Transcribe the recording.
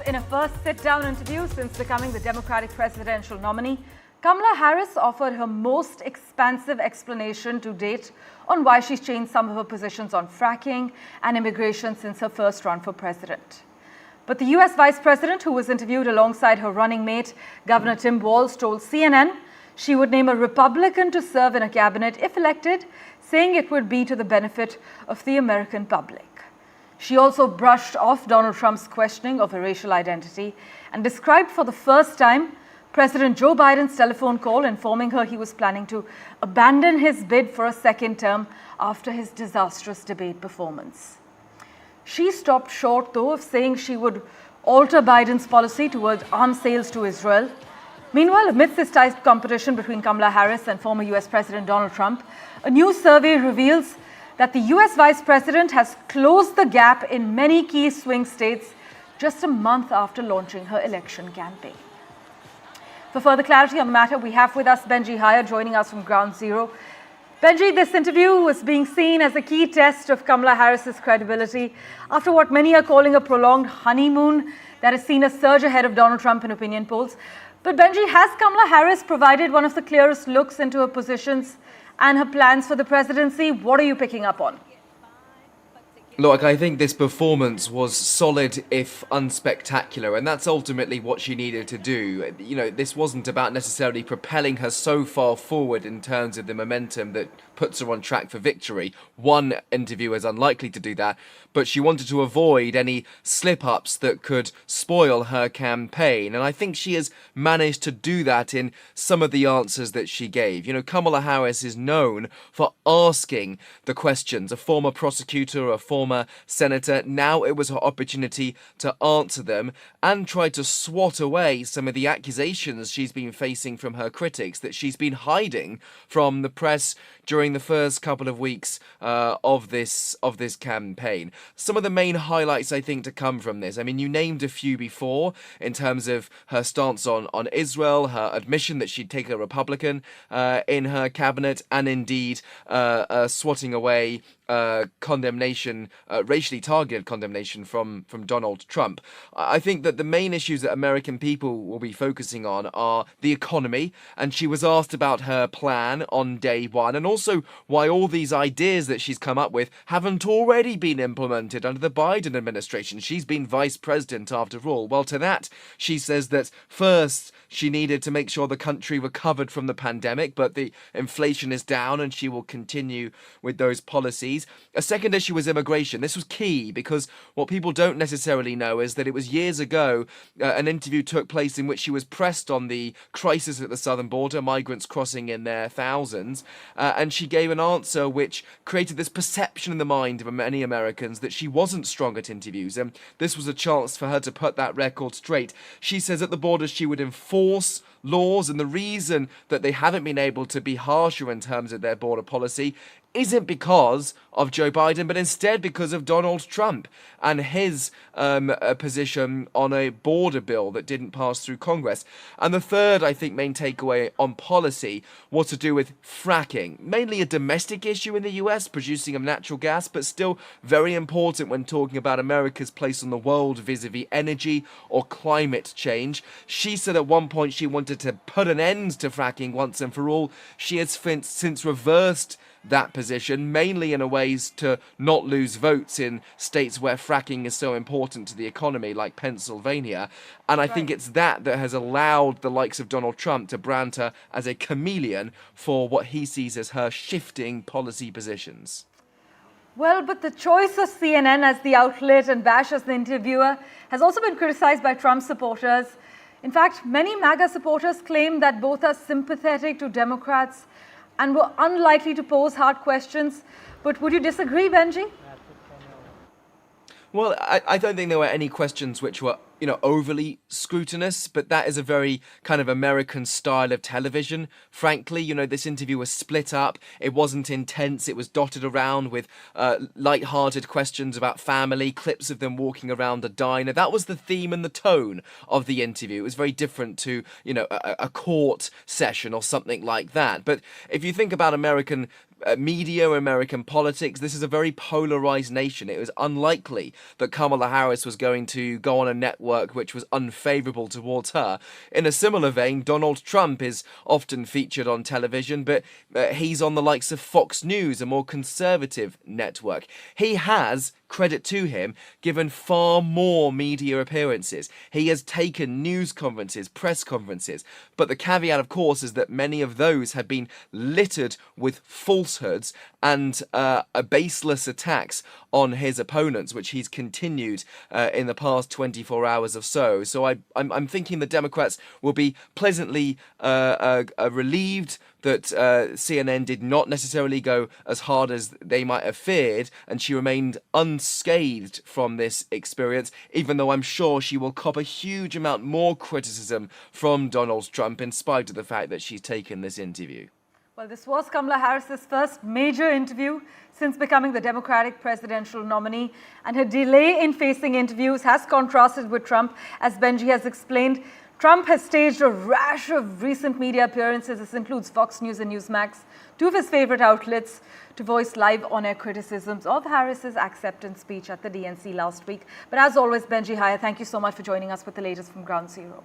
in a first sit-down interview since becoming the Democratic presidential nominee, Kamala Harris offered her most expansive explanation to date on why she's changed some of her positions on fracking and immigration since her first run for president. But the US Vice President, who was interviewed alongside her running mate, Governor Tim Walz, told CNN she would name a Republican to serve in a cabinet if elected, saying it would be to the benefit of the American public. She also brushed off Donald Trump's questioning of her racial identity and described for the first time President Joe Biden's telephone call informing her he was planning to abandon his bid for a second term after his disastrous debate performance. She stopped short, though, of saying she would alter Biden's policy towards arms sales to Israel. Meanwhile, amidst this tight competition between Kamala Harris and former US President Donald Trump, a new survey reveals that the US Vice President has closed the gap in many key swing states just a month after launching her election campaign. For further clarity on the matter, we have with us Benji Hyer joining us from Ground Zero. Benji, this interview was being seen as a key test of Kamala Harris's credibility after what many are calling a prolonged honeymoon that has seen a surge ahead of Donald Trump in opinion polls. But Benji, has Kamala Harris provided one of the clearest looks into her positions and her plans for the presidency? What are you picking up on? Look, I think this performance was solid if unspectacular, and that's ultimately what she needed to do. You know, this wasn't about necessarily propelling her so far forward in terms of the momentum that puts her on track for victory. One interview is unlikely to do that, but she wanted to avoid any slip-ups that could spoil her campaign, and I think she has managed to do that in some of the answers that she gave. You know, Kamala Harris is known for asking the questions. A former prosecutor, a former senator, now it was her opportunity to answer them and try to swat away some of the accusations she's been facing from her critics that she's been hiding from the press during the first couple of weeks of this campaign. Some of the main highlights, I think, to come from this. I mean, you named a few before in terms of her stance on Israel, her admission that she'd take a Republican in her cabinet, and indeed swatting away condemnation, racially targeted condemnation from Donald Trump. I think that the main issues that American people will be focusing on are the economy, and she was asked about her plan on day one, and also why all these ideas that she's come up with haven't already been implemented under the Biden administration. She's been vice president after all. Well, to that, she says that first she needed to make sure the country recovered from the pandemic, but the inflation is down and she will continue with those policies. A second issue was immigration. This was key because what people don't necessarily know is that it was years ago an interview took place in which she was pressed on the crisis at the southern border, migrants crossing in their thousands, and she gave an answer which created this perception in the mind of many Americans that she wasn't strong at interviews, and this was a chance for her to put that record straight. She says at the border she would enforce laws, and the reason that they haven't been able to be harsher in terms of their border policy isn't because of Joe Biden, but instead because of Donald Trump and his position on a border bill that didn't pass through Congress. And the third, I think, main takeaway on policy was to do with fracking, mainly a domestic issue in the US, producing of natural gas, but still very important when talking about America's place on the world vis-a-vis energy or climate change. She said at one point she wanted to put an end to fracking once and for all. She has since reversed that position, mainly in a ways to not lose votes in states where fracking is so important to the economy, like Pennsylvania. And I think it's that has allowed the likes of Donald Trump to brand her as a chameleon for what he sees as her shifting policy positions. Well, but the choice of CNN as the outlet and Bash as the interviewer has also been criticized by Trump supporters. In fact, many MAGA supporters claim that both are sympathetic to Democrats and were unlikely to pose hard questions. But would you disagree, Benji? Well, I don't think there were any questions which were, overly scrutinous, but that is a very kind of American style of television. Frankly, this interview was split up. It wasn't intense. It was dotted around with light-hearted questions about family, clips of them walking around a diner. That was the theme and the tone of the interview. It was very different to, a court session or something like that. But if you think about American media, American politics. This is a very polarized nation. It was unlikely that Kamala Harris was going to go on a network which was unfavorable towards her. In a similar vein, Donald Trump is often featured on television, but he's on the likes of Fox News, a more conservative network. He has, credit to him, given far more media appearances. He has taken news conferences, press conferences, but the caveat, of course, is that many of those have been littered with falsehoods and baseless attacks on his opponents, which he's continued in the past 24 hours or so. So I'm thinking the Democrats will be pleasantly relieved that CNN did not necessarily go as hard as they might have feared, and she remained unscathed from this experience, even though I'm sure she will cop a huge amount more criticism from Donald Trump in spite of the fact that she's taken this interview. Well, this was Kamala Harris's first major interview since becoming the Democratic presidential nominee, and her delay in facing interviews has contrasted with Trump. As Benji has explained, Trump has staged a rash of recent media appearances. This includes Fox News and Newsmax, two of his favorite outlets, to voice live on-air criticisms of Harris's acceptance speech at the DNC last week. But as always, Benji Hyer, thank you so much for joining us with the latest from Ground Zero.